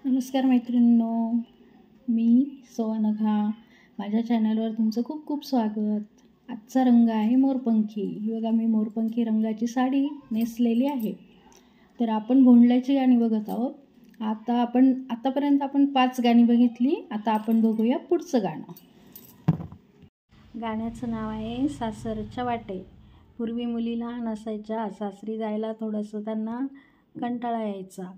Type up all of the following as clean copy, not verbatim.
नमस्कार मैत्रिणींनो, मी सोनघा. माझ्या चॅनलवर तुमचं खूप खूप स्वागत. आजचा रंग आहे मोरपंखी. ही बघा, मी मोरपंखी रंगाची साडी नेसलेली आहे. तर आपण भोंडल्याची गाणी बघत आहोत. आतापर्यंत आपण 5 गाणी बघितली. आता आपण बघूया पुढचं गाणं. गाण्याचं नाव आहे सासरच्या वाटे. पूर्वी मुली लहान असायच्या, सासरी जायला थोडंसं त्यांना कंटाळा यायचा.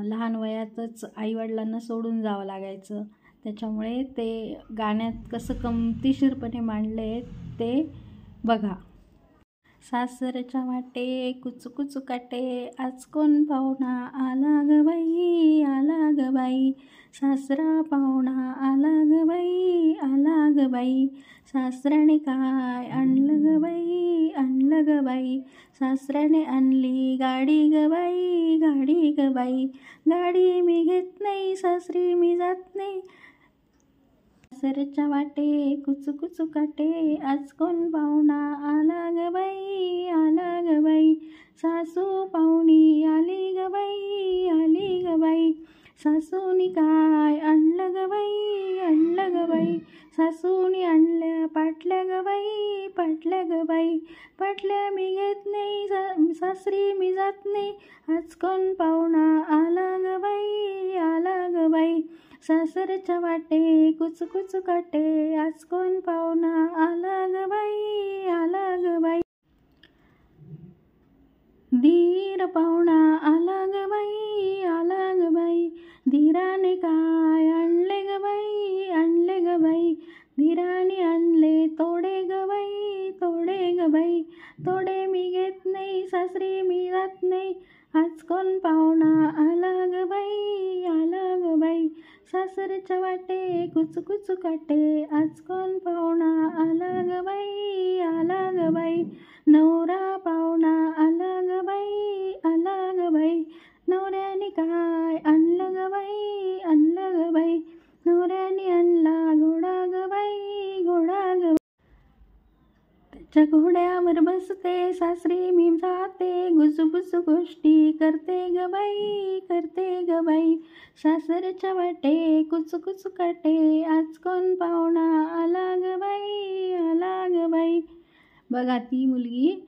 लहान वयातच आईवडिलांना सोडून जावं लागायचं. त्याच्यामुळे ते गाण्यात कसं गमतीशीरपणे मांडले ते बघा. सासरच्या वाटे कुचू कुचू काटे, आज कोण पाहुणा आला ग बाई, आला ग बाई. सासरा पाहुणा आला ग बाई, आला ग बाई. सासऱ्याने काय आणलं ग बाई, आणलं ग बाई. सासऱ्याने आणली गाडी ग बाई, गाडी ग बाई. गाडी मी घेत नाही, सासरी मी जात नाही. सासरच्या वाटे कुचू कुचू काटे, आज कोण पाहुणा आला ग बाई, आला ग बाई. सासू पाहुणी आली ग बाई, आली ग बाई. सासूनी काय आणलं ग बाई, आणलं ग बाई. सासूनी आणल्या पाटल्या ग बाई, पाटल्या ग बाई. पाटल्या मी घेत नाही, सासरी मी जात नाही. आज कोण पाहुणा आला ग बाई, आला ग बाई. सासरच्या वाटे कुचू कुचू काटे, आज कोण पाहुणा आला ग बाई, आला ग बाई. धीर पाहुणा आला ग बाई, आला ग बाई. धीराने काय आणले ग बाई, आणले ग बाई. धीराने आणले तोडे ग बाई, तोडे ग बाई. तोडे मी घेत नाही, सासरी मी जात नाही. आज कोण पाहुणा आला ग बाई, आला ग बाई. सासरच्या वाटे कुचू कुचू काटे, आज कोण पाहुणा आला ग बाई, आला ग बाई. नवरा पाहुणा आला ग बाई, आला ग बाई. नवऱ्याने काय आणलं ग बाई, आणलं ग बाई. नवऱ्याने आणला घोडा ग बाई, घोडा ग. त्याच्या घोड्यावर बसते, सासरी मी जाते. गुजबुज गोष्टी करते ग बाई, करते ग बाई. सासरच्या वाटे कुचू कुचू काटे, आज कोण पाहुणा आला ग बाई, आला ग बाई. बघा, ती मुलगी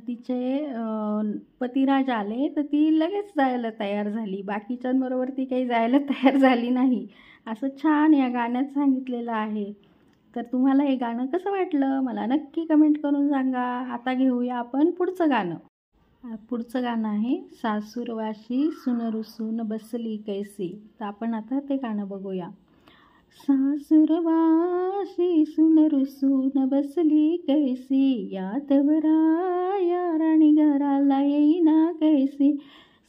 तिचे पतिराज आले तर ती लगेच जायला तयार झाली. बाकीच्यांबरोबर ती काही जायला तयार झाली नाही. असं छान या गाण्यात सांगितलेलं आहे. तर तुम्हाला हे गाणं कसं वाटलं मला नक्की कमेंट करून सांगा. आता घेऊया आपण पुढचं गाणं. पुढचं गाणं आहे सासूरवाशी सून रुसून बसली कैसी. तर आपण आता ते गाणं बघूया. सासूरवाशी सून रुसून बसली कैसी, यादवराया राणी घराला येईना कैसी.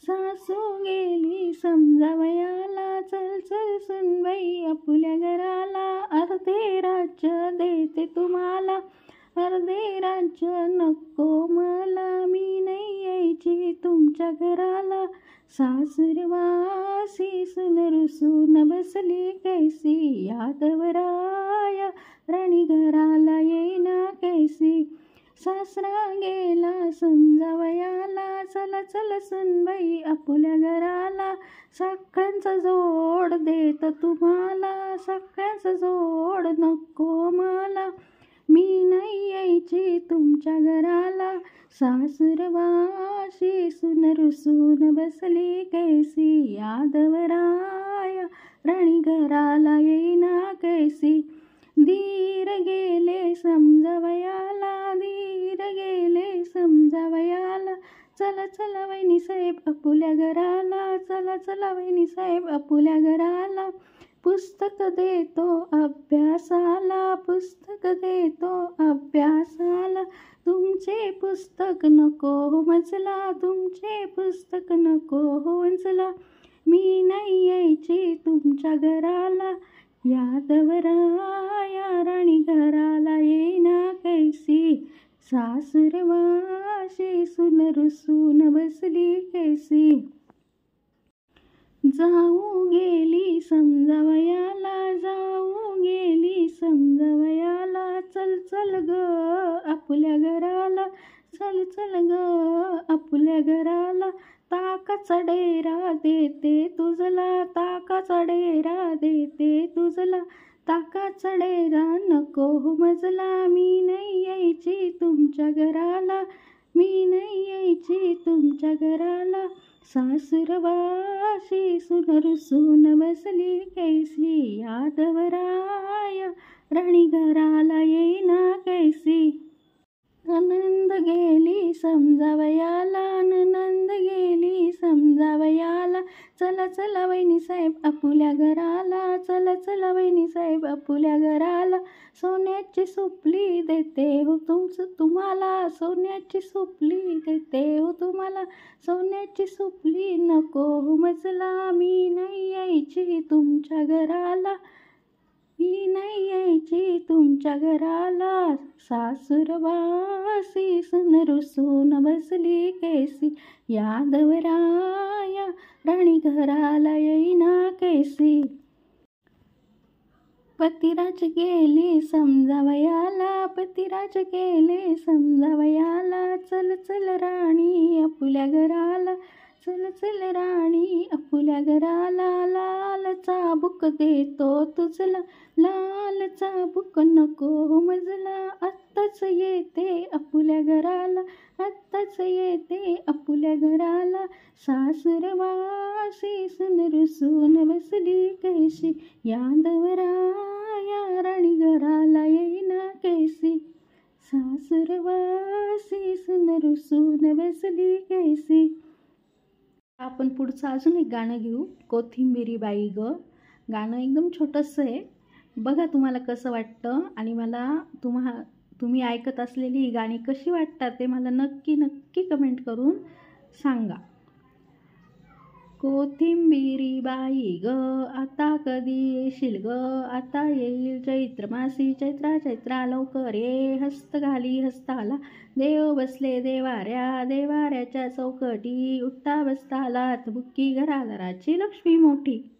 सासू गेली समजावयाला, चल चल सुनबाई आपुल्या घराला. अर्धे राज्य देते तुम्हाला, अर्धे राज्य नको मला. मी नाही यायची तुमच्या घराला. सासूरवासी सून रुसून बसली कैसी, यादवराया राणी घराला येईना कैसी. सासरा गेला समजावयाला, चला चला सुनबाई आपुल्या घराला. सगळ्यांचा जोड देत तुम्हाला, सगळ्यांचा जोड नको मला. मी नाही यायची तुमच्या घराला. सासूरवाशी सून रुसून बसली कैसी, यादवराया राणी घराला येईना कैसी. धीर गेले समजावयाला, धीर गेले समजावयाला. चला चला वहिनी साहेब आपुल्या घराला, चला चला वहिनी साहेब आपुल्या घराला. पुस्तक देतो अभ्यासाला, पुस्तक देतो अभ्यासाला. तुमचे पुस्तक नको मजला, तुमचे पुस्तक नको मजला. मी नाही यायची तुमच्या घराला. यादवराया राणी घराला येईना कैसी. सासूरवाशी सून रुसून बसली कैसी. जाऊ गेली समजावयाला, जाऊ गेली समजावयाला. चल चल ग आपुल्या घराला, चल चल ग आपुल्या घराला. ताकाचा डेरा देते तुझला, ताकाचा डेरा देते तुझला, ताकाचा डेरा नको हो मजला. मी नाही यायची तुमच्या घराला, मी नाही यायची तुमच्या घराला. सासुरवाशी सुन रुसून बसली कैसी, यादवराया राणी घराला येईना कैसी. नंद गेली समजावयाला, नंद गेली समजावयाला. चला चला वहिनी साहेब आपुल्या घराला, चला चला वहिनी साहेब आपुल्या घराला. सोन्याची सुपली देते हो तुम्हाला, सोन्याची सुपली देते हो तुम्हाला, सोन्याची सुपली नको हो मजला. मी नाही यायची तुमच्या घराला, मी नाही यायची तुमच्या घराला. सासुरवासी सुन रुसून बसली कैसी, यादवराया राणी घराला येईना कैसी. पतिराज गेले समजावयाला, पतिराज गेले समजावयाला. चल चल राणी आपुल्या घराला, चल चल राणी आपुल्या घराला. लाल चाबूक देतो तुझला, लाल चाबूक नको हो मजला. आत्ताच येते आपुल्या घराला, आत्ताच येते आपुल्या घराला. सासुरवासी सुन रुसून बसली कैसी, यादवराया राणी घराला येईना कैसी. सासुरवासी सुन रुसून बसली कैसी. आपण पुढचं अजून एक गाणं घेऊ, कोथिंबिरी बाई ग. गाणं एकदम छोटंसं आहे, बघा तुम्हाला कसं वाटतं. आणि मला तुम्ही ऐकत असलेली ही गाणी कशी वाटतात ते मला नक्की नक्की कमेंट करून सांगा. कोथिंबिरी बाई ग आता कधी येशील ग, आता येईल चैत्र मासी, चैत्रा लवकर ये. हस्त घाली हस्ताला देव बसले देवाऱ्या, देवाऱ्याच्या चौकटी. उठता बसता लाथ बुक्की, घराघराची लक्ष्मी मोठी.